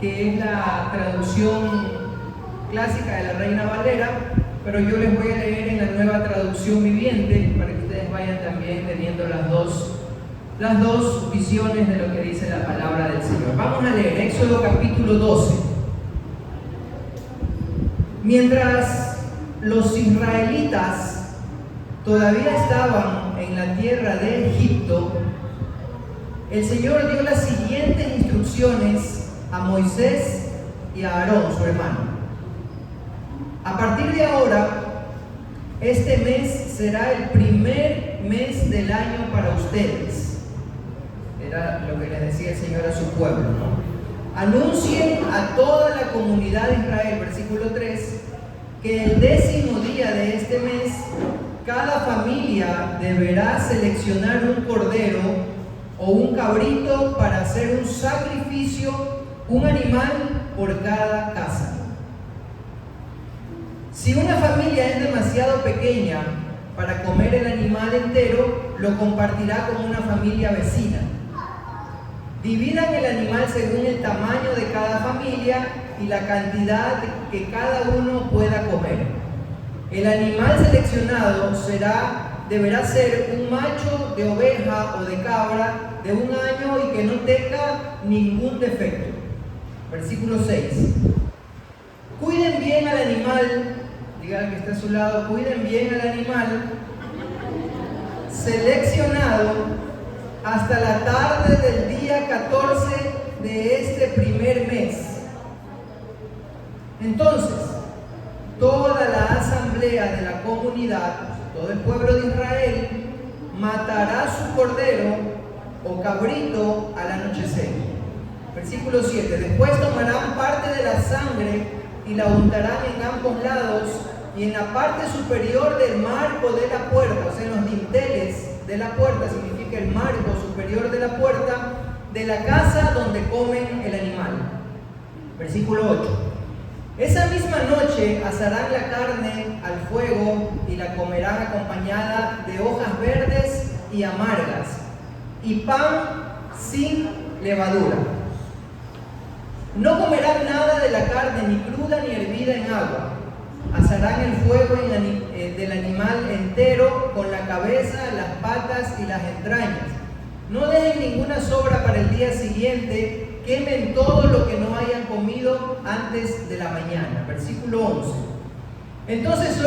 que es la traducción clásica de la Reina Valera, pero yo les voy a leer en la Nueva Traducción Viviente para que ustedes vayan también teniendo las dos visiones de lo que dice la palabra del Señor. Vamos a leer Éxodo capítulo 12. Mientras los israelitas todavía estaban en la tierra de Egipto, el Señor dio las siguientes instrucciones a Moisés y a Aarón, su hermano. A partir de ahora, este mes será el primer mes del año para ustedes. Era lo que les decía el Señor a su pueblo, ¿no? Anuncien a toda la comunidad de Israel, versículo 3, que el 10º día de este mes, cada familia deberá seleccionar un cordero o un cabrito para hacer un sacrificio, un animal por cada casa. Si una familia es demasiado pequeña para comer el animal entero, lo compartirá con una familia vecina. Dividan el animal según el tamaño de cada familia y la cantidad que cada uno pueda comer. El animal seleccionado deberá ser un macho de oveja o de cabra de 1 año y que no tenga ningún defecto. Versículo 6. Cuiden bien al animal, diga al que está a su lado, cuiden bien al animal seleccionado hasta la tarde del día 14 de este primer mes. Entonces, toda la asamblea de la comunidad, todo el pueblo de Israel, matará su cordero o cabrito al anochecer. Versículo 7. Después tomarán parte de la sangre y la untarán en ambos lados y en la parte superior del marco de la puerta, o sea, en los dinteles de la puerta, significa el marco superior de la puerta de la casa donde comen el animal. Versículo 8. Esa misma noche asarán la carne al fuego y la comerán acompañada de hojas verdes y amargas y pan sin levadura. No comerán nada de la carne, ni cruda ni hervida en agua. Asarán el fuego del animal entero con la cabeza, las patas y las entrañas. No dejen ninguna sobra para el día siguiente. Quemen todo lo que no hayan comido antes de la mañana. Versículo 11. Entonces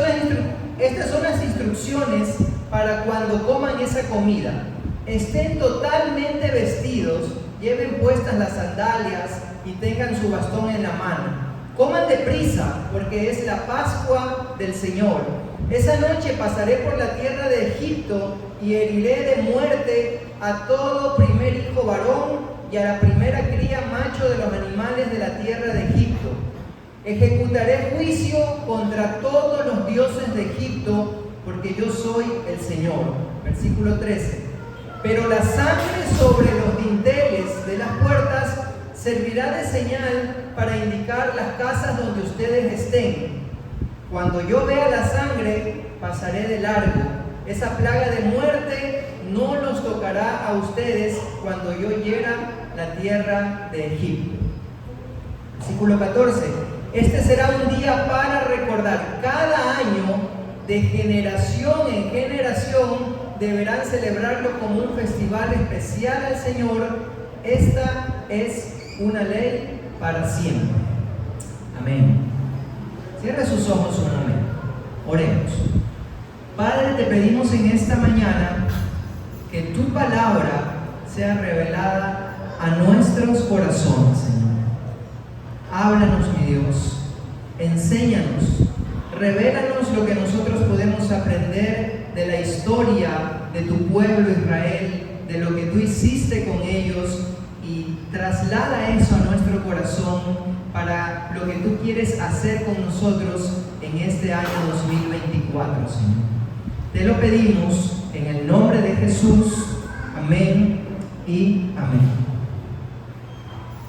estas son las instrucciones para cuando coman esa comida. Estén totalmente vestidos, lleven puestas las sandalias y tengan su bastón en la mano. Coman deprisa, porque es la Pascua del Señor. Esa noche pasaré por la tierra de Egipto y heriré de muerte a todo primer hijo varón y a la primera cría macho de los animales de la tierra de Egipto. Ejecutaré juicio contra todos los dioses de Egipto, porque yo soy el Señor. Versículo 13. Pero la sangre sobre los dinteles de las puertas servirá de señal para indicar las casas donde ustedes estén. Cuando yo vea la sangre, pasaré de largo. Esa plaga de muerte no los tocará a ustedes cuando yo hiera la tierra de Egipto. Versículo 14. Este será un día para recordar. Cada año, de generación en generación, deberán celebrarlo como un festival especial al Señor. Esta es una ley para siempre. Amén. Cierra sus ojos un momento. Oremos. Padre, te pedimos en esta mañana que tu palabra sea revelada a nuestros corazones, Señor. Háblanos, mi Dios. Enséñanos. Revélanos lo que nosotros podemos aprender de la historia de tu pueblo Israel, de lo que tú hiciste con ellos, y traslada eso a nuestro corazón para lo que tú quieres hacer con nosotros en este año 2024, Señor. Te lo pedimos en el nombre de Jesús. Amén y amén.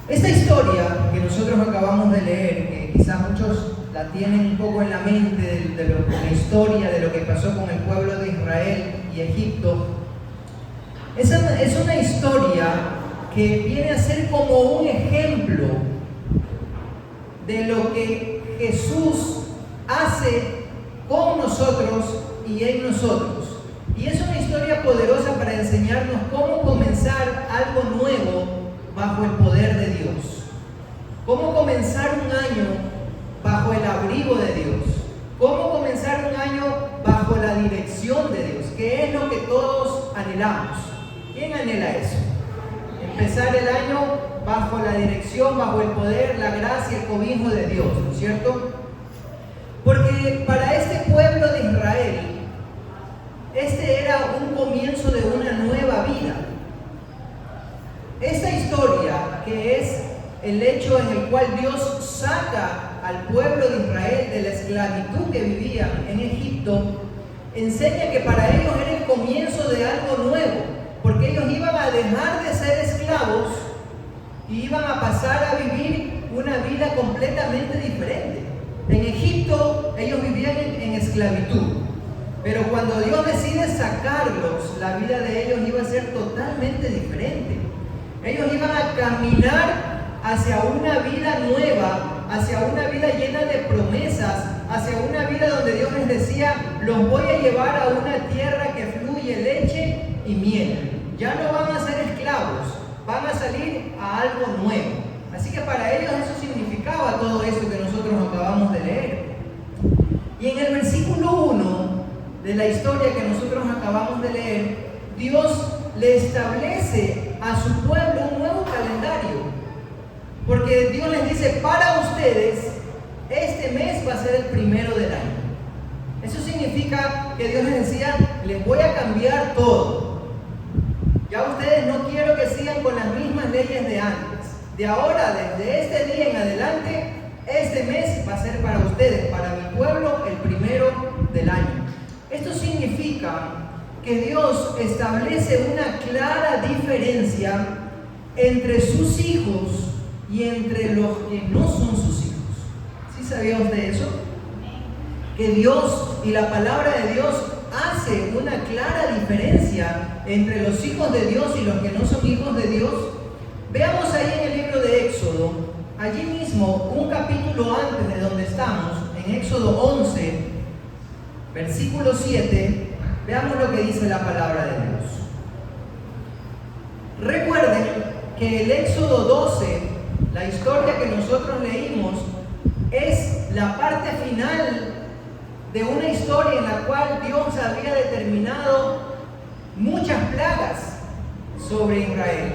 Esta historia que nosotros acabamos de leer, que quizás muchos la tienen un poco en la mente de la historia de lo que pasó con el pueblo de Israel y Egipto, es una historia que viene a ser como un ejemplo lo que Jesús hace con nosotros y en nosotros. Y es una historia poderosa para enseñarnos cómo comenzar algo nuevo bajo el poder de Dios. Cómo comenzar un año bajo el abrigo de Dios. Cómo comenzar un año bajo la dirección de Dios, que es lo que todos anhelamos. ¿Quién anhela eso? Empezar el año bajo la dirección, bajo el poder, la gracia, el cobijo de Dios, ¿no es cierto? Porque para este pueblo de Israel, este era un comienzo de una nueva vida. Esta historia, que es el hecho en el cual Dios saca al pueblo de Israel de la esclavitud que vivían en Egipto, enseña que para ellos era el comienzo de algo nuevo, porque ellos iban a dejar de ser esclavos y iban a pasar a vivir una vida completamente diferente. En Egipto ellos vivían en esclavitud, pero cuando Dios decide sacarlos, la vida de ellos iba a ser totalmente diferente. Ellos iban a caminar hacia una vida nueva, hacia una vida llena de promesas, hacia una vida donde Dios les decía: los voy a llevar a una tierra que fluye leche y miel. Ya no van a ser esclavos, van a salir a algo nuevo. Así que para ellos eso significaba todo eso que nosotros acabamos de leer. Y en el versículo 1 de la historia que nosotros acabamos de leer, Dios le establece a su pueblo un nuevo calendario. Porque Dios les dice: para ustedes, este mes va a ser el primero del año. Eso significa que Dios les decía: les voy a cambiar todo. Ya ustedes no quiero que sigan con las mismas leyes de antes. De ahora, desde este día en adelante, este mes va a ser para ustedes, para mi pueblo, el primero del año. Esto significa que Dios establece una clara diferencia entre sus hijos y entre los que no son sus hijos. ¿Sí sabía usted eso? Que Dios y la palabra de Dios hace una clara diferencia entre los hijos de Dios y los que no son hijos de Dios. Veamos ahí en el libro de Éxodo, allí mismo, un capítulo antes de donde estamos, en Éxodo 11, versículo 7, veamos lo que dice la palabra de Dios. Recuerden que el Éxodo 12, la historia que nosotros leímos, es la parte final de una historia en la cual Dios había determinado muchas plagas sobre Israel,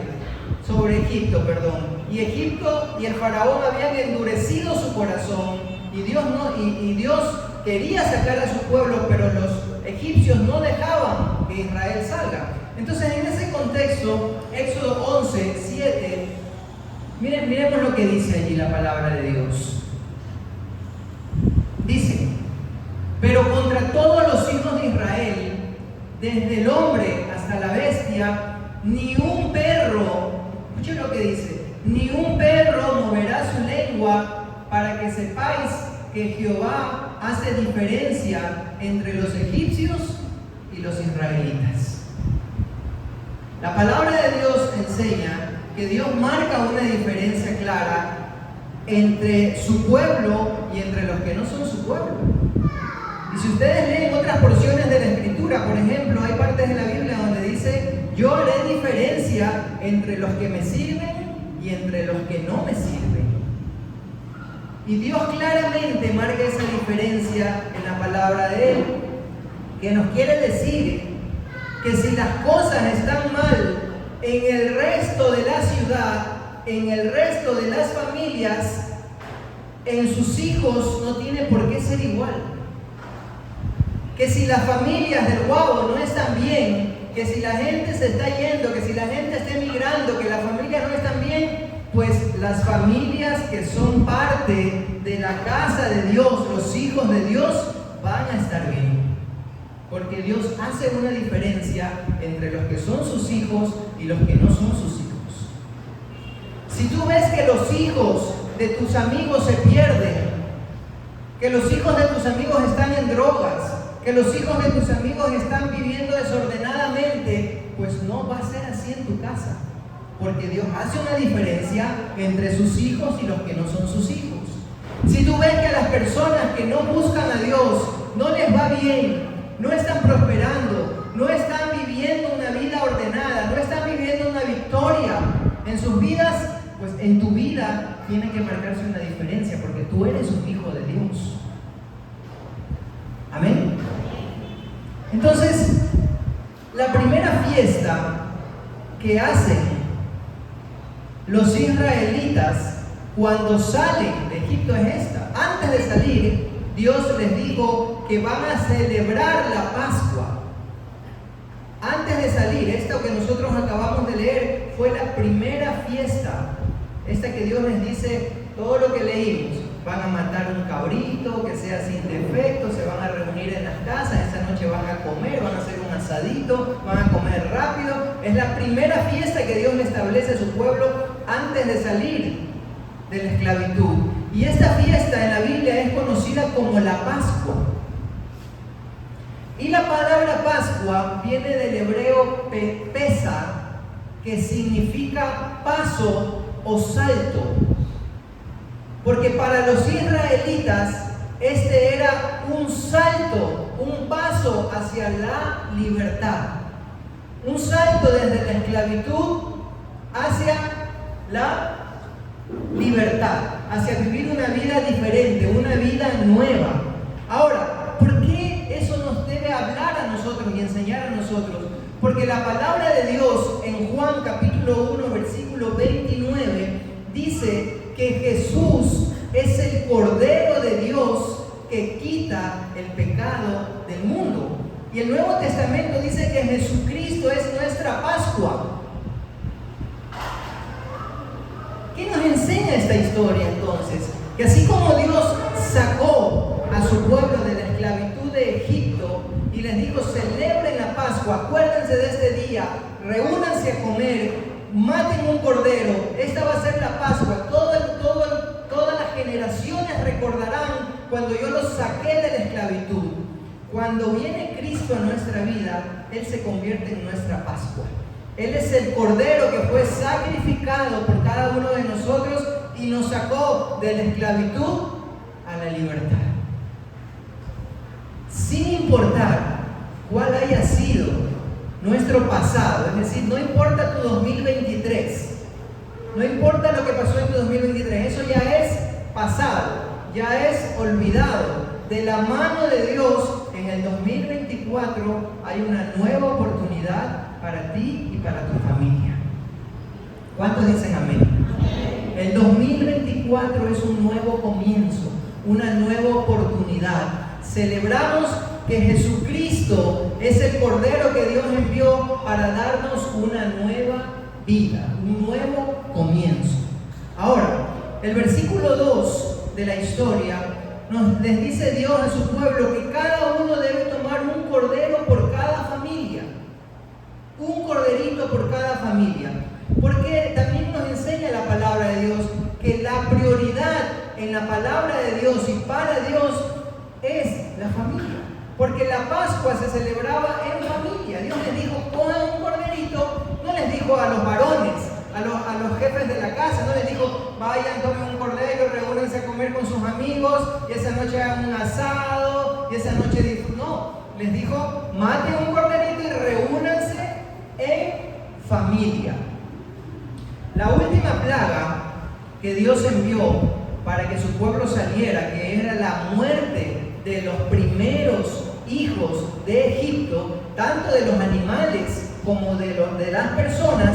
sobre Egipto, perdón. Y Egipto y el faraón habían endurecido su corazón y Dios quería sacar a su pueblo, pero los egipcios no dejaban que Israel salga. Entonces, en ese contexto, Éxodo 11, 7, miremos lo que dice allí la palabra de Dios. Dice: pero contra todos los hijos de Israel, desde el hombre hasta la bestia, ni un perro, escuchen lo que dice, ni un perro moverá su lengua, para que sepáis que Jehová hace diferencia entre los egipcios y los israelitas. La palabra de Dios enseña que Dios marca una diferencia clara entre su pueblo y entre los que no son su pueblo. Y si ustedes leen otras porciones de la Escritura, por ejemplo, hay partes de la Biblia donde dice: yo haré diferencia entre los que me sirven y entre los que no me sirven. Y Dios claramente marca esa diferencia en la palabra de Él, que nos quiere decir que si las cosas están mal en el resto de la ciudad, en el resto de las familias, en sus hijos no tiene por qué ser igual. Que si las familias del Guabo no están bien, que si la gente se está yendo, que si la gente está emigrando, que las familias no están bien, pues las familias que son parte de la casa de Dios, los hijos de Dios, van a estar bien. Porque Dios hace una diferencia entre los que son sus hijos y los que no son sus hijos. Si tú ves que los hijos de tus amigos se pierden, que los hijos de tus amigos están en drogas, que los hijos de tus amigos están viviendo desordenadamente, pues no va a ser así en tu casa. Porque Dios hace una diferencia entre sus hijos y los que no son sus hijos. Si tú ves que a las personas que no buscan a Dios no les va bien, no están prosperando, no están viviendo una vida ordenada, no están viviendo una victoria en sus vidas, pues en tu vida tiene que marcarse una diferencia, porque tú eres un hijo de Dios. Amén. Entonces, la primera fiesta que hacen los israelitas cuando salen de Egipto es esta. Antes de salir, Dios les dijo que van a celebrar la Pascua. Antes de salir, esto que nosotros acabamos de leer fue la primera fiesta. Esta que Dios les dice, todo lo que leímos, van a matar un cabrito que sea sin defecto, se van a reunir en las casas, esa noche van a comer, van a hacer un asadito, van a comer rápido. Es la primera fiesta que Dios le establece a su pueblo antes de salir de la esclavitud. Y esta fiesta en la Biblia es conocida como la Pascua. Y la palabra Pascua viene del hebreo pesa, que significa paso o salto. Porque para los israelitas este era un salto, un paso hacia la libertad. Un salto desde la esclavitud hacia la libertad, hacia vivir una vida diferente, una vida nueva. Ahora, ¿por qué eso nos debe hablar a nosotros y enseñar a nosotros? Porque la palabra de Dios en Juan capítulo 1 versículo 29 dice que Jesús es el Cordero de Dios que quita el pecado del mundo. Y el Nuevo Testamento dice que Jesucristo es nuestra Pascua. ¿Qué nos enseña esta historia entonces? Que así como Dios sacó a su pueblo de la esclavitud de Egipto y les dijo, celebren la Pascua, acuérdense de este día, reúnanse a comer, maten un cordero, esta va a ser la Pascua, todas las generaciones recordarán cuando yo los saqué de la esclavitud. Cuando viene Cristo a nuestra vida, Él se convierte en nuestra Pascua. Él es el Cordero que fue sacrificado por cada uno de nosotros y nos sacó de la esclavitud a la libertad. Sin importar cuál haya sido nuestro pasado, es decir, no importa tu 2023, no importa lo que pasó en tu 2023, eso ya es pasado, ya es olvidado. De la mano de Dios, en el 2024 hay una nueva oportunidad para ti y para tu familia. ¿Cuántos dicen amén? El 2024 es un nuevo comienzo, una nueva oportunidad. Celebramos que Jesucristo es el Cordero que Dios envió para darnos una nueva vida, un nuevo comienzo. Ahora, el versículo 2 de la historia les dice Dios a su pueblo que cada uno debe tomar un cordero por cada familia. Un corderito por cada familia. Porque también nos enseña la palabra de Dios que la prioridad en la palabra de Dios y para Dios es la familia. Porque la Pascua se celebraba en familia. Dios les dijo, cojan un corderito, no les dijo a los varones, a los jefes de la casa, no les dijo, vayan, tomen un cordero, reúnanse a comer con sus amigos, y esa noche hagan un asado, y esa noche dijo, no, les dijo, maten un corderito y reúnanse en familia. La última plaga que Dios envió para que su pueblo saliera, que era la muerte de los primeros hijos de Egipto, tanto de los animales como de las personas,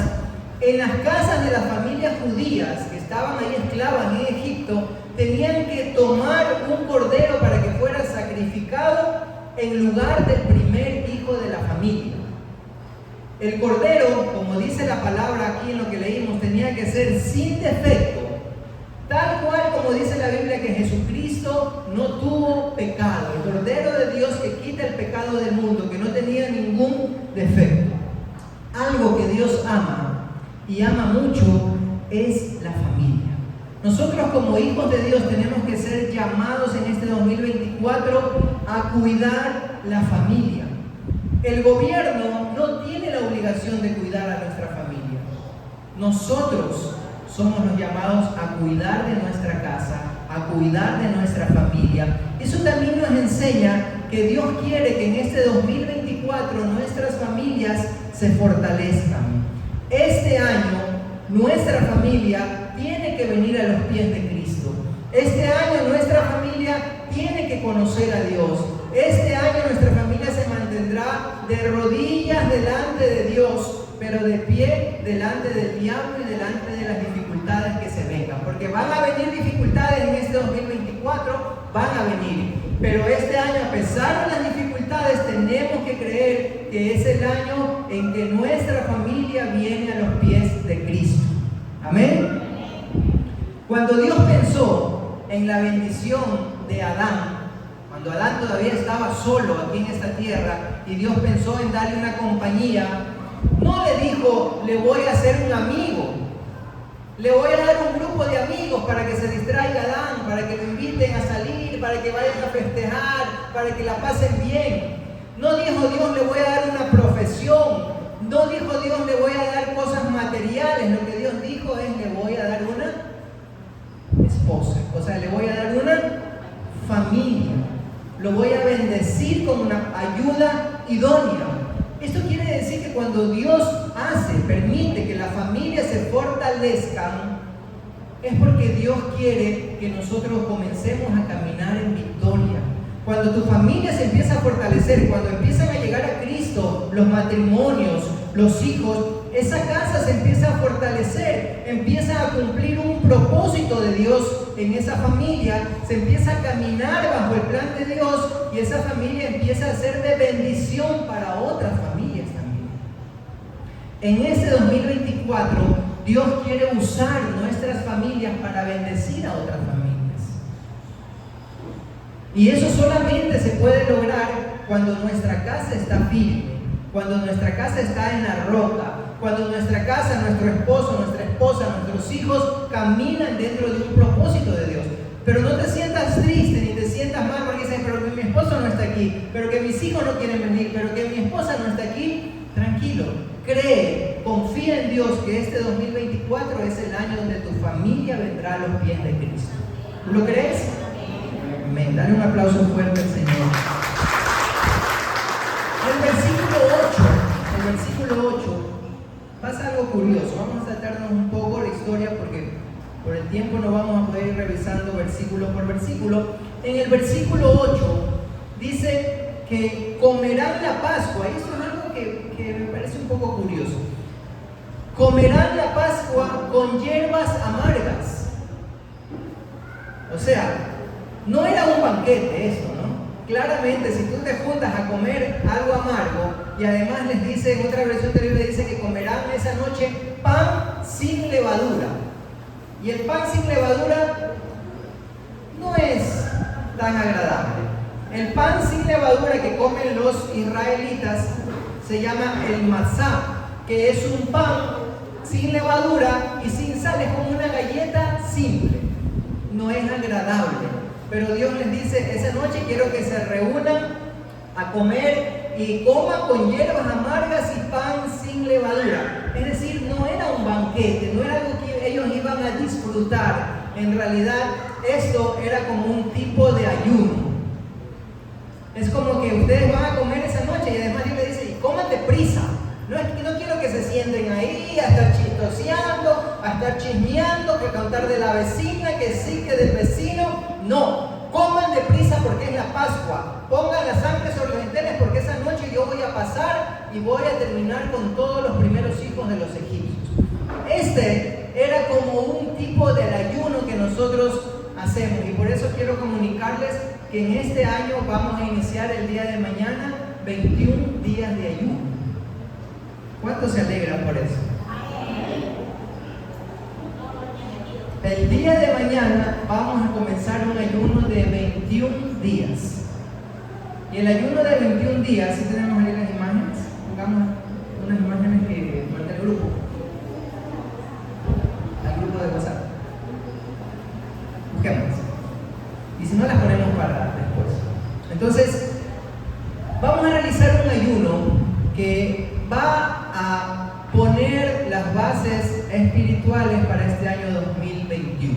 en las casas de las familias judías que estaban ahí esclavas en Egipto, tenían que tomar un cordero para que fuera sacrificado en lugar del primer hijo de la familia. El cordero, como dice la palabra aquí en lo que leímos, tenía que ser sin defecto, tal cual como dice la Biblia que Jesucristo no tuvo pecado, el Cordero de Dios que quita el pecado del mundo, que no tenía ningún defecto. Algo que Dios ama y ama mucho es la familia. Nosotros como hijos de Dios tenemos que ser llamados en este 2024 a cuidar la familia. El gobierno no tiene la obligación de cuidar a nuestra familia. Nosotros somos los llamados a cuidar de nuestra casa, a a cuidar de nuestra familia. Eso también nos enseña que Dios quiere que en este 2024 nuestras familias se fortalezcan. Este año nuestra familia tiene que venir a los pies de Cristo. Este año nuestra familia tiene que conocer a Dios. Este año nuestra familia se mantendrá de rodillas delante de Dios, pero de pie delante del diablo y delante de las dificultades que se vengan. Porque van a venir dificultades en este 2024, van a venir. Pero este año, a pesar de las dificultades, tenemos que creer que es el año en que nuestra familia viene a los pies de Cristo. Amén. Cuando Dios pensó en la bendición de Adán, cuando Adán todavía estaba solo aquí en esta tierra, y Dios pensó en darle una compañía, no le dijo, le voy a hacer un amigo, le voy a dar un grupo de amigos para que se distraiga Adán, para que lo inviten a salir, para que vayan a festejar, para que la pasen bien. No dijo Dios, le voy a dar una profesión. No dijo Dios, le voy a dar cosas materiales. Lo que Dios dijo es, le voy a dar una esposa. O sea, le voy a dar una familia. Lo voy a bendecir con una ayuda idónea. Esto quiere decir que cuando Dios permite que las familias se fortalezcan, es porque Dios quiere que nosotros comencemos a caminar en victoria. Cuando tu familia se empieza a fortalecer, cuando empiezan a llegar a Cristo los matrimonios, los hijos, esa casa se empieza a fortalecer, empieza a cumplir un propósito de Dios en esa familia, se empieza a caminar bajo el plan de Dios y esa familia empieza a ser de bendición para otras familias también. En este 2024, Dios quiere usar nuestras familias para bendecir a otras familias. Y eso solamente se puede lograr cuando nuestra casa está firme, cuando nuestra casa está en la roca, cuando nuestra casa, nuestro esposo, nuestra esposa, nuestros hijos caminan dentro de un propósito de Dios. Pero no te sientas triste ni te sientas mal porque dices, pero que mi esposo no está aquí, pero que mis hijos no quieren venir, pero que mi esposa no está aquí. Tranquilo, cree, confía en Dios que este 2024 es el año donde tu familia vendrá a los pies de Cristo. ¿Lo crees? Amén. Dale un aplauso fuerte al Señor. El versículo 8 pasa algo curioso. Vamos a saltarnos un poco la historia porque por el tiempo no vamos a poder ir revisando versículo por versículo. En el versículo 8 dice que comerán la Pascua. Y esto es algo que me parece un poco curioso. Comerán la Pascua con hierbas amargas. O sea, no era un banquete esto, ¿no? Claramente, si tú te juntas a comer algo amargo, y además les dice, en otra versión de la Biblia dice que comerán esa noche pan sin levadura. Y el pan sin levadura no es tan agradable. El pan sin levadura que comen los israelitas se llama el matzá, que es un pan sin levadura y sin sal, es como una galleta simple. No es agradable. Pero Dios les dice, esa noche quiero que se reúnan a comer y coman con hierbas amargas y pan sin levadura. Es decir, no era un banquete, no era algo que ellos iban a disfrutar. En realidad, esto era como un tipo de ayuno. Es como que ustedes van a comer esa noche y además Dios les dice, coman deprisa. No quiero que se sienten ahí a estar chistoseando, a estar chismeando, que contar de la vecina, que sí, que del vecino. No, coman deprisa porque es la Pascua. Pongan la sangre sobre los dinteles porque esa noche yo voy a pasar y voy a terminar con todos los primeros hijos de los egipcios. Este era como un tipo del ayuno que nosotros hacemos y por eso quiero comunicarles que en este año vamos a iniciar el día de mañana 21 días de ayuno. ¿Cuántos se alegran por eso? El día de mañana vamos a comenzar un ayuno de 21 días. Y el ayuno de 21 días, si tenemos ahí las imágenes, pongamos unas imágenes que manda el grupo. Al grupo de WhatsApp. Busquemos. Y si no, las ponemos para después. Entonces, vamos a realizar un ayuno que va a poner las bases espirituales para este año 2021.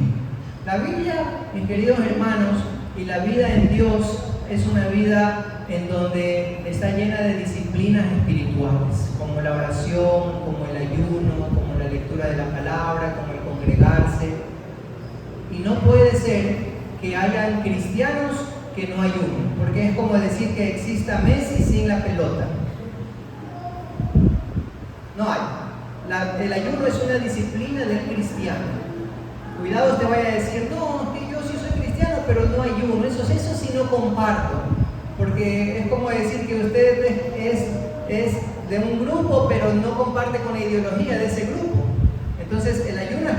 La Biblia, mis queridos hermanos, y la vida en Dios es una vida en donde está llena de disciplinas espirituales, como la oración, como el ayuno, como la lectura de la palabra, como el congregarse. Y no puede ser que hayan cristianos que no ayunen, porque es como decir que exista Messi sin la pelota. No hay. El ayuno es una disciplina del cristiano. Cuidado, te vaya a decir, no, que yo sí soy cristiano, pero no ayuno. Eso sí no comparto. Porque es como decir que usted es de un grupo, pero no comparte con la ideología de ese grupo. Entonces, el ayuno es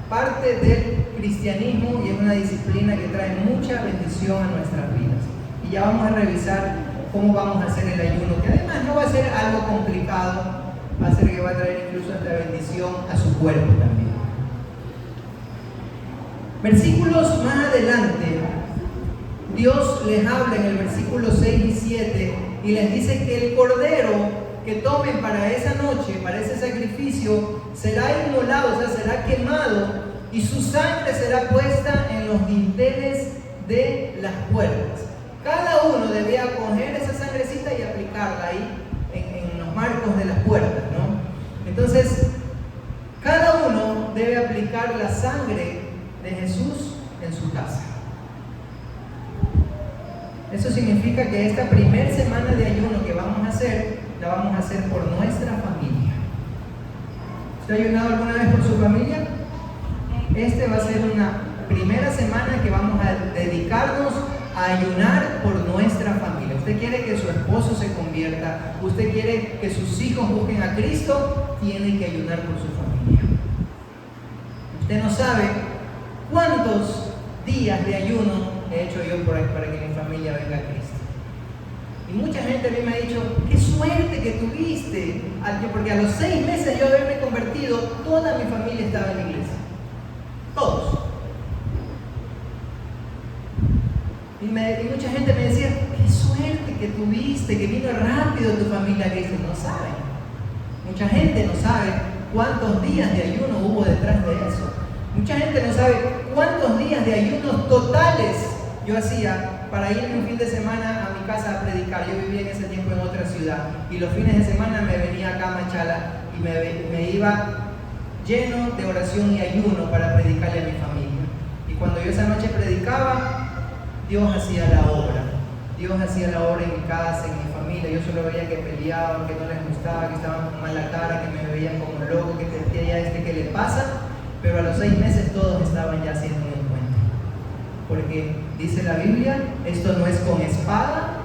parte del cristianismo, y es una disciplina que trae mucha bendición a nuestras vidas. Y ya vamos a revisar cómo vamos a hacer el ayuno, que además no va a ser algo complicado, va a ser que va a traer incluso esta bendición a su cuerpo también. Versículos más adelante, Dios les habla en el versículo 6 y 7 y les dice que el cordero que tomen para esa noche, para ese sacrificio, será inmolado, o sea, será quemado, y su sangre será puesta en los dinteles de las puertas. Cada uno debía coger esa sangrecita y aplicarla ahí en los marcos de las puertas, ¿no? Entonces, cada uno debe aplicar la sangre de Jesús en su casa. Eso significa que esta primera semana de ayuno que vamos a hacer, la vamos a hacer por nuestra familia. ¿Usted ha ayunado alguna vez por su familia? Este va a ser una primera semana que vamos a dedicarnos a ayunar por nuestra familia. Usted quiere que su esposo se convierta, usted quiere que sus hijos busquen a Cristo, tiene que ayunar por su familia. Usted no sabe cuántos días de ayuno he hecho yo para que mi familia venga a Cristo. Y mucha gente a mí me ha dicho, qué suerte que tuviste, porque a los 6 meses yo haberme convertido, toda mi familia estaba en la iglesia. Todos. Y mucha gente me decía, qué suerte que tuviste, que vino rápido tu familia a Cristo. No saben. Mucha gente no sabe cuántos días de ayuno hubo detrás de eso. Mucha gente no sabe cuántos días de ayunos totales yo hacía para irme un fin de semana a mi casa a predicar. Yo vivía en ese tiempo en otra ciudad y los fines de semana me venía acá a Machala y me iba lleno de oración y ayuno para predicarle a mi familia. Y cuando yo esa noche predicaba, Dios hacía la obra. Dios hacía la obra en mi casa, en mi familia. Yo solo veía que peleaban, que no les gustaba, que estaban con mala cara, que me veían como loco, que te decía ya ¿qué le pasa? Pero a los 6 meses todos estaban ya haciendo un encuentro. Porque dice la Biblia, esto no es con espada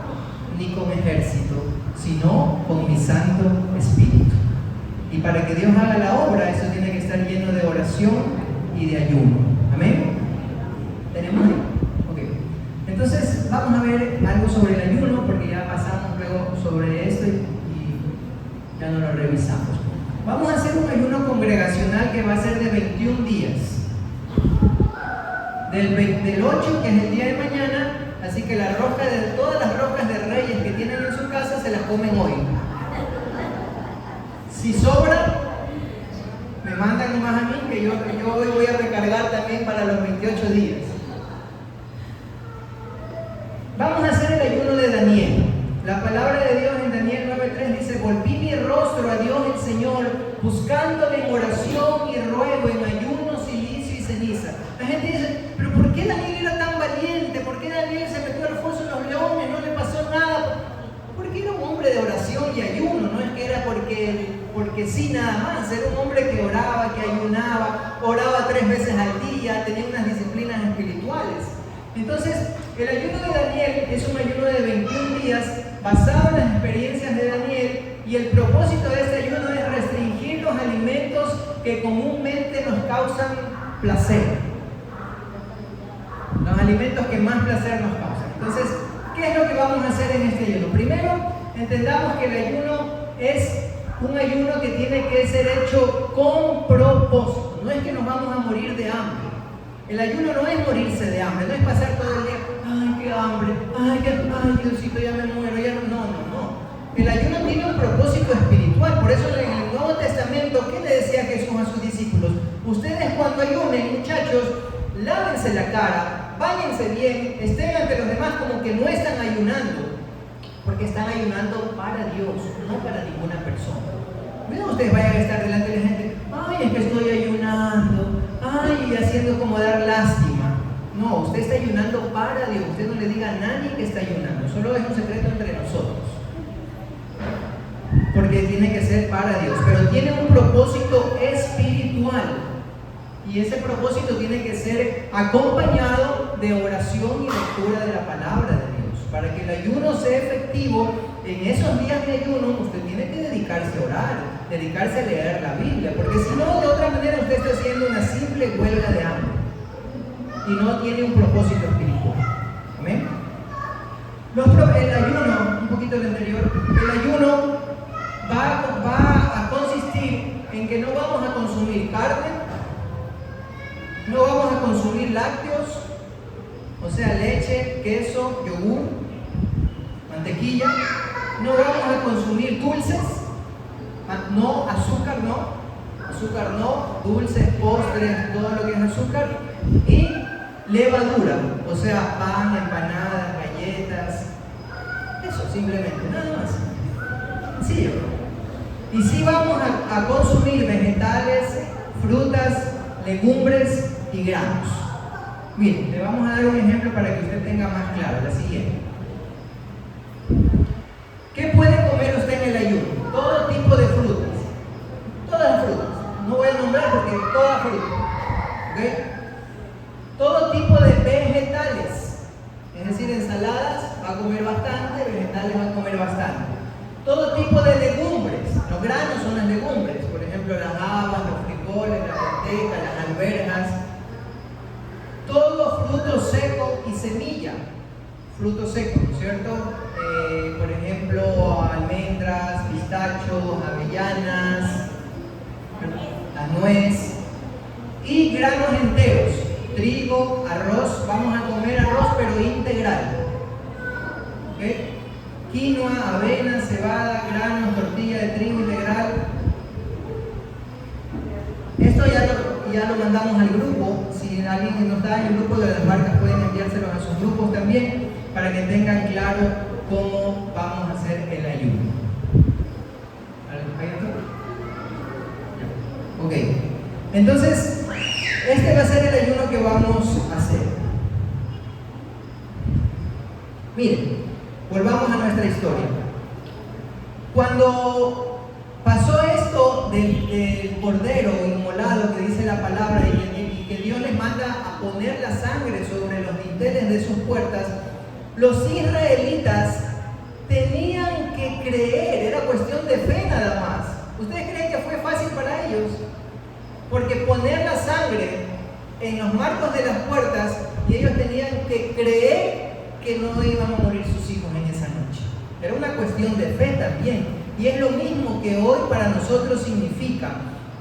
ni con ejército, sino con mi Santo Espíritu. Y para que Dios haga la obra, eso tiene que estar lleno de oración y de ayuno. ¿Amén? ¿Tenemos ahí? Ok. Entonces vamos a ver algo sobre el ayuno, porque ya pasamos luego sobre esto y ya no lo revisamos. Vamos a hacer un ayuno congregacional que va a ser de 21 días. Del 8, que es el día de mañana, así que todas las roscas de reyes que tienen en su casa se las comen hoy. Si sobra, me mandan nomás a mí, que yo hoy voy a recargar también para los 28 días. Vamos a hacer el ayuno de Daniel. La palabra de Dios en Daniel 9:3 dice, volví mi rostro a Dios el Señor, buscándole en oración y ruego, en ayuno, silicio y ceniza. La gente dice, pero ¿por qué Daniel era tan valiente? ¿Por qué Daniel se metió al foso de los leones? No le pasó nada. Porque era un hombre de oración y ayuno, no es que era porque sí nada más. Era un hombre que oraba, que ayunaba, oraba 3 veces al día, tenía unas disciplinas espirituales. Entonces, el ayuno de Daniel es un ayuno de 21 días basado en las experiencias de Daniel, y el propósito de este ayuno es restringir los alimentos que comúnmente nos causan placer. Los alimentos que más placer nos causan. Entonces, ¿qué es lo que vamos a hacer en este ayuno? Primero, entendamos que el ayuno es un ayuno que tiene que ser hecho con propósito. No es que nos vamos a morir de hambre. El ayuno no es morirse de hambre, no es pasar todo el día, ay, qué hambre, ay, Diosito, ya me muero, ya no. El ayuno tiene un propósito espiritual. Por eso en el Nuevo Testamento, ¿qué le decía Jesús a sus discípulos? Ustedes cuando ayunen, muchachos, lávense la cara, báñense bien, estén ante los demás como que no están ayunando, porque están ayunando para Dios, no para ninguna persona. No ustedes vayan a estar delante de la gente, ay, es que estoy ayunando, ay, y haciendo como dar lástima. No, usted está ayunando para Dios. Usted no le diga a nadie que está ayunando, solo es un secreto entre nosotros, porque tiene que ser para Dios, pero tiene un propósito espiritual, y ese propósito tiene que ser acompañado de oración y lectura de la palabra de Dios. Para que el ayuno sea efectivo, en esos días de ayuno usted tiene que dedicarse a orar, dedicarse a leer la Biblia, porque si no, de otra manera usted está haciendo una simple huelga de hambre y no tiene un propósito espiritual. Amén. El ayuno, un poquito del anterior, el ayuno va a consistir en que no vamos a consumir carne, no vamos a consumir lácteos, o sea, leche, queso, yogur, mantequilla. No vamos a consumir dulces, no, azúcar no, dulces, postres, todo lo que es azúcar, y levadura, o sea, pan, empanadas, galletas, eso simplemente, nada más. Sencillo. Y sí vamos a consumir vegetales, frutas, legumbres y granos. Miren, le vamos a dar un ejemplo para que usted tenga más claro, la siguiente. ¿Qué puede comer usted en el ayuno? Todo tipo de frutas. Todas las frutas. No voy a nombrar porque todas frutas. ¿Okay? Todo tipo de vegetales. Es decir, ensaladas va a comer bastante, vegetales va a comer bastante. Todo tipo de legumbres. Los granos son las legumbres. Por ejemplo, las habas, los frijoles, la lenteja, las alberjas. Todo fruto seco y semilla. Fruto seco, ¿cierto? Por ejemplo, almendras, pistachos, avellanas, la nuez y granos enteros, trigo, arroz. Vamos a comer arroz pero integral. ¿Okay? Quinoa, avena, cebada, granos, tortilla de trigo integral. Esto ya lo mandamos al grupo. Si alguien no está en el grupo de las marcas, pueden enviárselos a sus grupos también, para que tengan claro cómo vamos a hacer el ayuno. ¿Hay otro? Ok. Entonces, este va a ser el ayuno que vamos a hacer. Miren, volvamos a nuestra historia. Cuando pasó esto del cordero inmolado que dice la palabra, y que Dios les manda a poner la sangre sobre los dinteles de sus puertas, los israelitas tenían que creer, era cuestión de fe nada más. ¿Ustedes creen que fue fácil para ellos? Porque poner la sangre en los marcos de las puertas, y ellos tenían que creer que no iban a morir sus hijos en esa noche. Era una cuestión de fe también. Y es lo mismo que hoy para nosotros significa.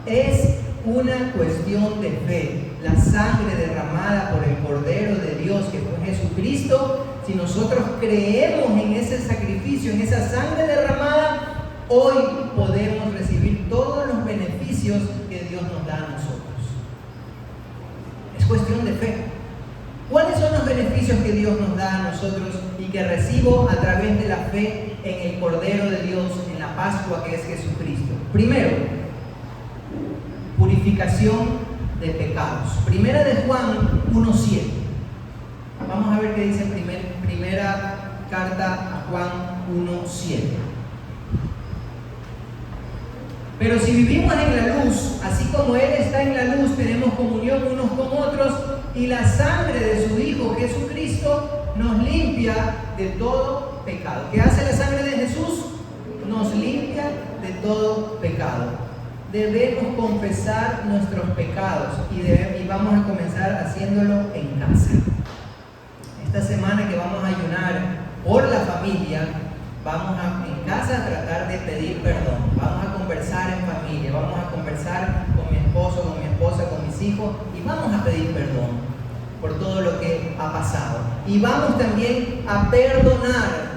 Es una cuestión de fe. La sangre derramada por el Cordero de Dios, que fue Jesucristo, si nosotros creemos en ese sacrificio, en esa sangre derramada, hoy podemos recibir todos los beneficios que Dios nos da a nosotros. Es cuestión de fe. ¿Cuáles son los beneficios que Dios nos da a nosotros y que recibo a través de la fe en el Cordero de Dios, en la Pascua que es Jesucristo? Primero, purificación de pecados. Primera de Juan 1:7. Vamos a ver qué dice primera carta a Juan 1:7. Pero si vivimos en la luz, así como Él está en la luz, tenemos comunión unos con otros, y la sangre de su Hijo Jesucristo nos limpia de todo pecado. ¿Qué hace la sangre de Jesús? Nos limpia de todo pecado. Debemos confesar nuestros pecados y vamos a comenzar haciéndolo en casa. Esta semana que vamos a ayunar por la familia, vamos en casa a tratar de pedir perdón. Vamos a conversar en familia, vamos a conversar con mi esposo, con mi esposa, con mis hijos, y vamos a pedir perdón por todo lo que ha pasado. Y vamos también a perdonar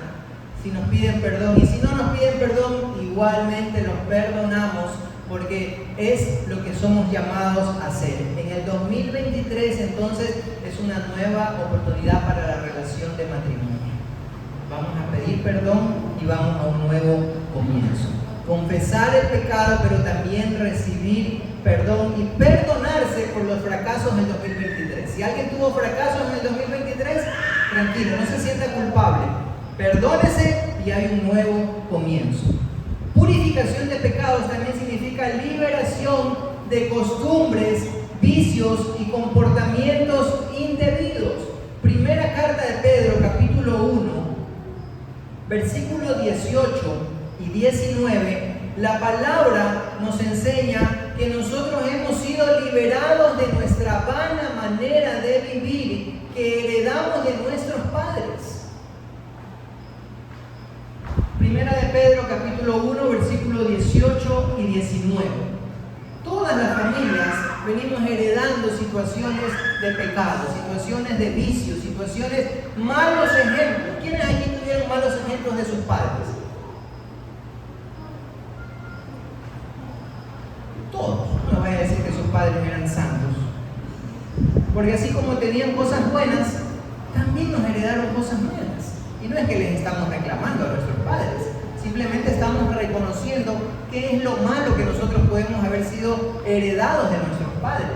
si nos piden perdón. Y si no nos piden perdón, igualmente los perdonamos, porque es lo que somos llamados a hacer. En el 2023 entonces es una nueva oportunidad para la relación de matrimonio. Vamos a pedir perdón y vamos a un nuevo comienzo. Confesar el pecado, pero también recibir perdón y perdonarse por los fracasos del 2023. Si alguien tuvo fracasos en el 2023, tranquilo, no se sienta culpable. Perdónese y hay un nuevo comienzo. Purificación de pecados también significa liberación de costumbres, vicios y comportamientos indebidos. Primera carta de Pedro, capítulo 1, versículos 18 y 19, la palabra nos enseña que nosotros hemos sido liberados de nuestra vana manera de vivir que heredamos de nuestros padres. Primera de Pedro, capítulo 1, versículos 18 y 19. Todas las familias venimos heredando situaciones de pecado, situaciones de vicio, situaciones, malos ejemplos. ¿Quiénes aquí tuvieron malos ejemplos de sus padres? Todos. No voy a decir que sus padres eran santos. Porque así como tenían cosas buenas, también nos heredaron cosas malas. Y no es que les estamos reclamando a nuestros padres, simplemente estamos reconociendo qué es lo malo que nosotros podemos haber sido heredados de nuestros padres.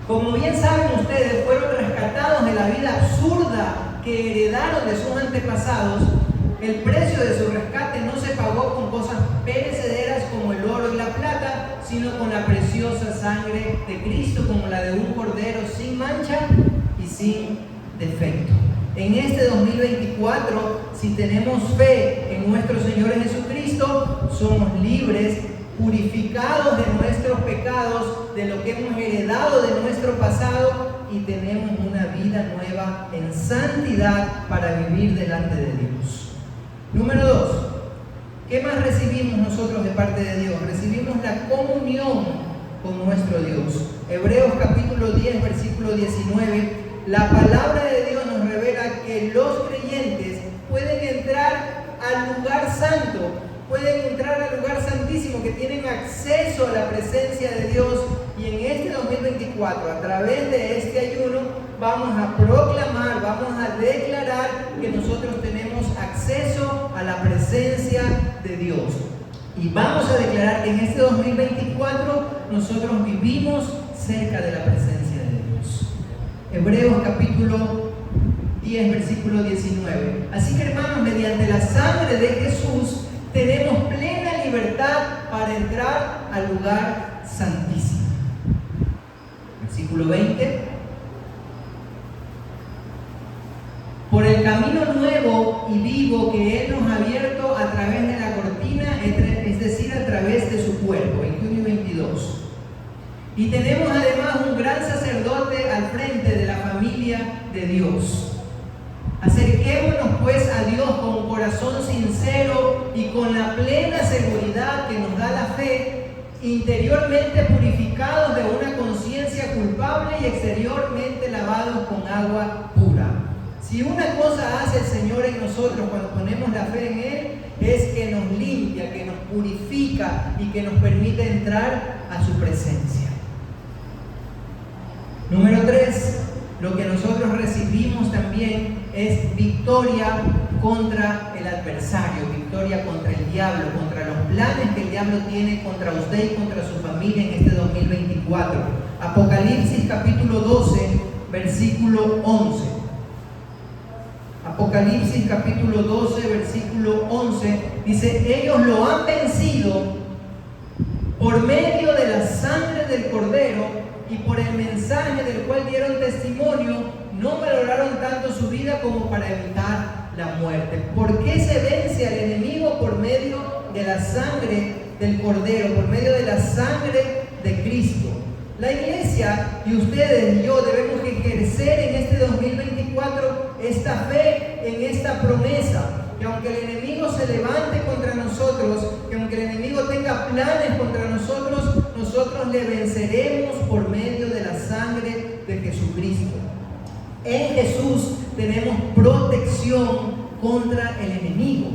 Como bien saben ustedes, fueron rescatados de la vida absurda que heredaron de sus antepasados. El precio de su rescate no se pagó con cosas perecederas como el oro y la plata, sino con la preciosa sangre de Cristo, como la de un cordero sin mancha y sin defecto. En este 2024, si tenemos fe en nuestro Señor Jesucristo, somos libres, purificados de nuestros pecados, de lo que hemos heredado de nuestro pasado, y tenemos una vida nueva en santidad para vivir delante de Dios. Número 2. ¿Qué más recibimos nosotros de parte de Dios? Recibimos la comunión con nuestro Dios. Hebreos capítulo 10, versículo 19. La palabra de Dios nos revela que los creyentes pueden entrar al lugar santo, pueden entrar al lugar santísimo, que tienen acceso a la presencia de Dios. Y en este 2024, a través de este ayuno, vamos a proclamar, vamos a declarar que nosotros tenemos acceso a la presencia de Dios. Y vamos a declarar que en este 2024 nosotros vivimos cerca de la presencia de Dios. Hebreos capítulo 10, versículo 19. Así que, hermanos, mediante la sangre de Jesús tenemos plena libertad para entrar al lugar santísimo. Versículo 20. Por el camino nuevo y vivo que Él nos ha abierto a través de la cortina, es decir, a través de su cuerpo. 21 y 22. Y tenemos además un gran sacerdote al frente de la familia de Dios. Acerquémonos pues a Dios con corazón sincero y con la plena seguridad que nos da la fe, interiormente purificados de una conciencia culpable y exteriormente lavados con agua pura. Si una cosa hace el Señor en nosotros cuando ponemos la fe en Él, es que nos limpia, que nos purifica y que nos permite entrar a su presencia. Número 3, lo que nosotros recibimos también es victoria contra el adversario, victoria contra el diablo, contra los planes que el diablo tiene contra usted y contra su familia en este 2024. Apocalipsis capítulo 12, versículo 11. Apocalipsis capítulo 12, versículo 11, dice: ellos lo han vencido por medio de la sangre del Cordero y por el mensaje del cual dieron testimonio. No valoraron tanto su vida como para evitar la muerte. ¿Por qué se vence al enemigo? Por medio de la sangre del Cordero, por medio de la sangre de Cristo. La iglesia y ustedes y yo debemos ejercer en este 2024 esta fe en esta promesa, que aunque el enemigo se levante contra nosotros, que aunque el enemigo tenga planes contra nosotros, nosotros le venceremos por medio de la sangre de Jesucristo. En Jesús tenemos protección contra el enemigo.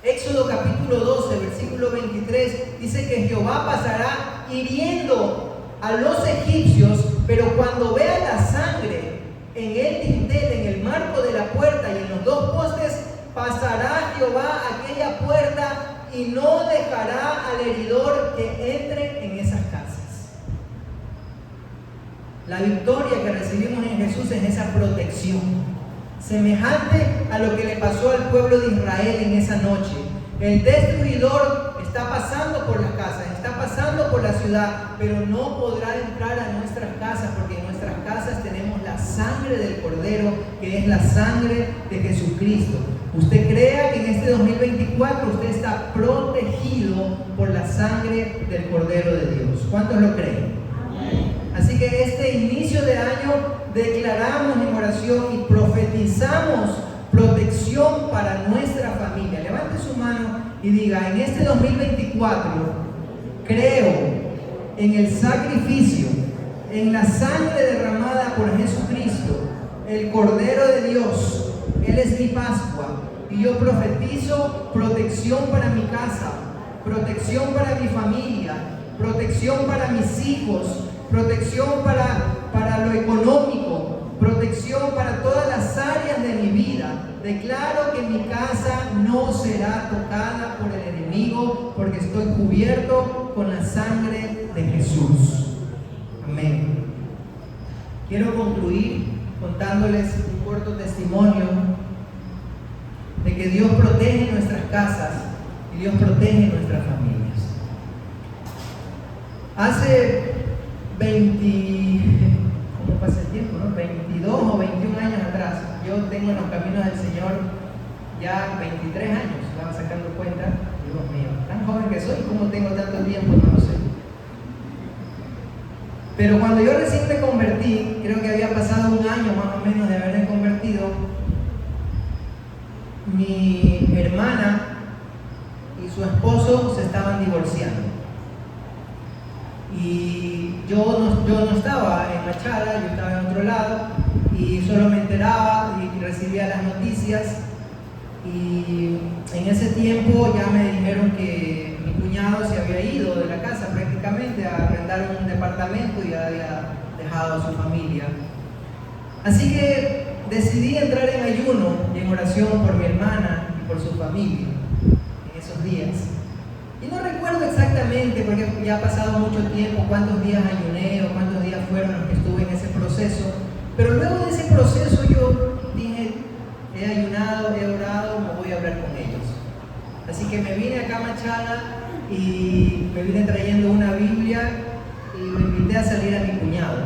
Éxodo capítulo 12, versículo versículo 23, dice que Jehová pasará hiriendo a los egipcios, pero cuando vea la sangre en el dintel, en el marco de la puerta y en los dos postes, pasará Jehová aquella puerta y no dejará al heridor que entre en esas casas. La victoria que recibimos en Jesús es esa protección, semejante a lo que le pasó al pueblo de Israel en esa noche. El destruidor está pasando por las casas, está pasando por la ciudad, pero no podrá entrar a nuestras casas, porque en nuestras casas tenemos la sangre del Cordero, que es la sangre de Jesucristo. Usted crea que en este 2024 usted está protegido por la sangre del Cordero de Dios. ¿Cuántos lo creen? Así que este inicio de año declaramos en oración y profetizamos protección para nuestra familia. Levante su mano y diga: en este 2024 creo en el sacrificio, en la sangre derramada por Jesucristo, el Cordero de Dios. Él es mi Pascua y yo profetizo protección para mi casa, protección para mi familia, protección para mis hijos, protección para lo económico, protección para todas las áreas de mi vida. Declaro que mi casa no será tocada por el enemigo, porque estoy cubierto con la sangre de Jesús. Amén. Quiero concluir contándoles un corto testimonio de que Dios protege nuestras casas y Dios protege nuestras familias. Hace 22 o 21 años atrás, yo tengo en los caminos del Señor ya 23 años, estaba sacando cuenta. Dios mío, tan joven que soy, ¿cómo tengo tanto tiempo? No lo sé. Pero cuando yo recién me convertí, creo que había pasado un año más o menos de haberme convertido, mi hermana y su esposo se estaban divorciando. Y yo no estaba en Machala, yo estaba en otro lado, y solo me enteraba y recibía las noticias. Y en ese tiempo ya me dijeron que mi cuñado se había ido de la casa prácticamente a arrendar un departamento y había dejado a su familia. Así que decidí entrar en ayuno y en oración por mi hermana y por su familia en esos días. Y no recuerdo exactamente, porque ya ha pasado mucho tiempo, cuántos días ayuné o cuántos días fueron los que estuve en ese proceso. Pero luego de ese proceso yo dije: he ayunado, he orado, me voy a hablar con ellos. Así que me vine acá a Machala y me vine trayendo una Biblia y lo invité a salir a mi cuñado.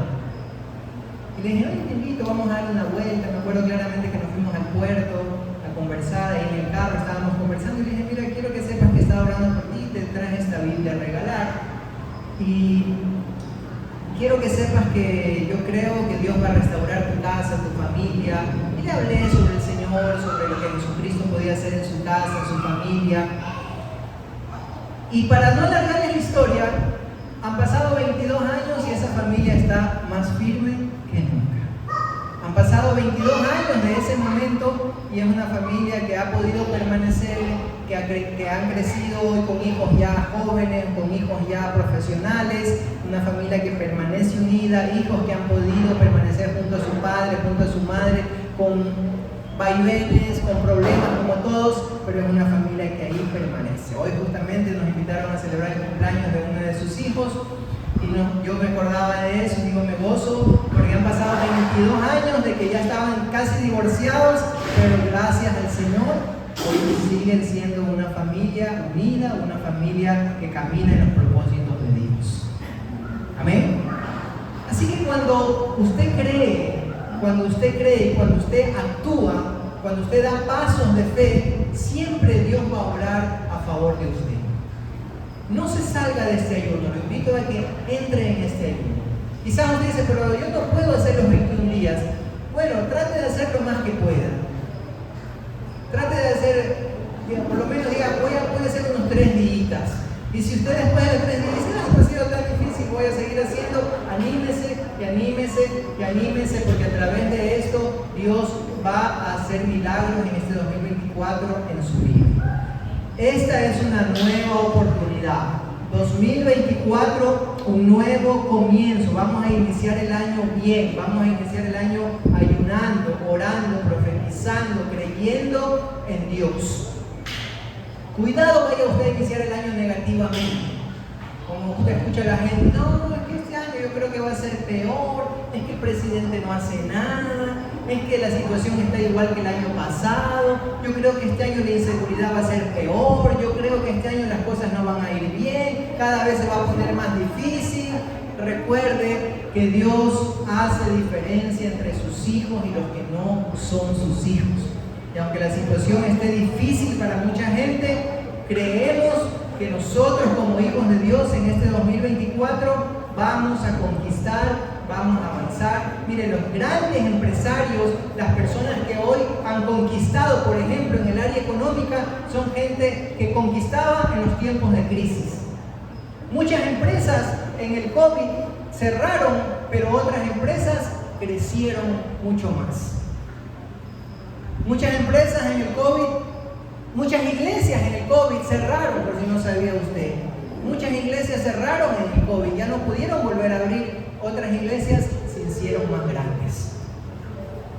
Y le dije: oye, te invito, vamos a dar una vuelta. Me acuerdo claramente que nos fuimos al puerto a conversar, ahí en el carro estábamos conversando y le dije: mira, quiero que sepas que estaba orando por ti, te traje esta Biblia a regalar. Y quiero que sepas que yo creo que Dios va a restaurar tu casa, tu familia. Y le hablé sobre el Señor, sobre lo que Jesucristo podía hacer en su casa, en su familia. Y para no alargarles la historia, han pasado 22 años y esa familia está más firme que nunca. Han pasado 22 años de ese momento y es una familia que ha podido permanecer, que han crecido hoy con hijos ya jóvenes, con hijos ya profesionales, una familia que permanece unida, hijos que han podido permanecer junto a su padre, junto a su madre, con vaivenes, con problemas como todos, pero es una familia que ahí permanece. Hoy justamente nos invitaron a celebrar el cumpleaños de uno de sus hijos y yo me acordaba de eso y digo, me gozo porque han pasado 22 años de que ya estaban casi divorciados, pero gracias al Señor hoy siguen siendo una familia unida, una familia que camina en los propósitos de Dios. Amén. Así que cuando usted cree y cuando usted actúa, cuando usted da pasos de fe, siempre Dios va a obrar a favor de usted. No se salga de este ayuno, lo invito a que entre en este ayuno. Quizás usted dice, pero yo no puedo hacer los 21 días. Bueno, trate de hacer lo más que pueda. Trate de hacer, por lo menos diga, voy a hacer unos 3 días. Y si usted después de 3 días dice, no ha sido tan difícil, voy a seguir haciendo, anímese y anímese y anímese, porque a través de esto Dios va a hacer milagros en este 2024 en su vida. Esta es una nueva oportunidad. 2024, un nuevo comienzo. Vamos a iniciar el año bien. Vamos a iniciar el año ayunando, orando, profetizando, creyendo en Dios. Cuidado vaya usted a iniciar el año negativamente. Como usted escucha a la gente, no, es que este año yo creo que va a ser peor, es que el presidente no hace nada, es que la situación está igual que el año pasado, yo creo que este año la inseguridad va a ser peor, yo creo que este año las cosas no van a ir bien, cada vez se va a poner más difícil. Recuerde que Dios hace diferencia entre sus hijos y los que no son sus hijos. Y aunque la situación esté difícil para mucha gente, creemos que nosotros como hijos de Dios en este 2024 vamos a conquistar, vamos a avanzar. Miren, los grandes empresarios, las personas que hoy han conquistado, por ejemplo, en el área económica, son gente que conquistaba en los tiempos de crisis. Muchas empresas en el COVID cerraron, pero otras empresas crecieron mucho más. Muchas empresas en el COVID, muchas iglesias en el COVID cerraron, por si no sabía usted. Muchas iglesias cerraron en el COVID, ya no pudieron volver a abrir. Otras iglesias se hicieron más grandes.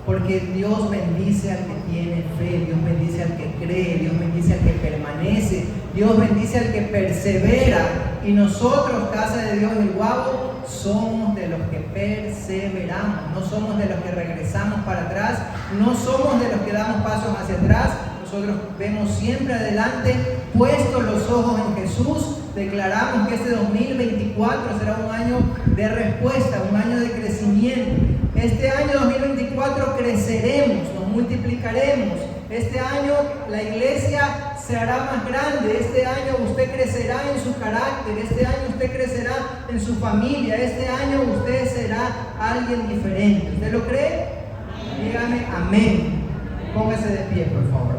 Porque Dios bendice al que tiene fe, Dios bendice al que cree, Dios bendice al que permanece, Dios bendice al que persevera. Y nosotros, Casa de Dios del Guabo, somos de los que perseveramos, no somos de los que regresamos para atrás, no somos de los que damos pasos hacia atrás. Nosotros vemos siempre adelante, puestos los ojos en Jesús. Declaramos que este 2024 será un año de respuesta, un año de crecimiento. Este año 2024 creceremos, nos multiplicaremos. Este año la iglesia se hará más grande. Este año usted crecerá en su carácter. Este año usted crecerá en su familia. Este año usted será alguien diferente. ¿Usted lo cree? Dígame amén. Póngase de pie, por favor.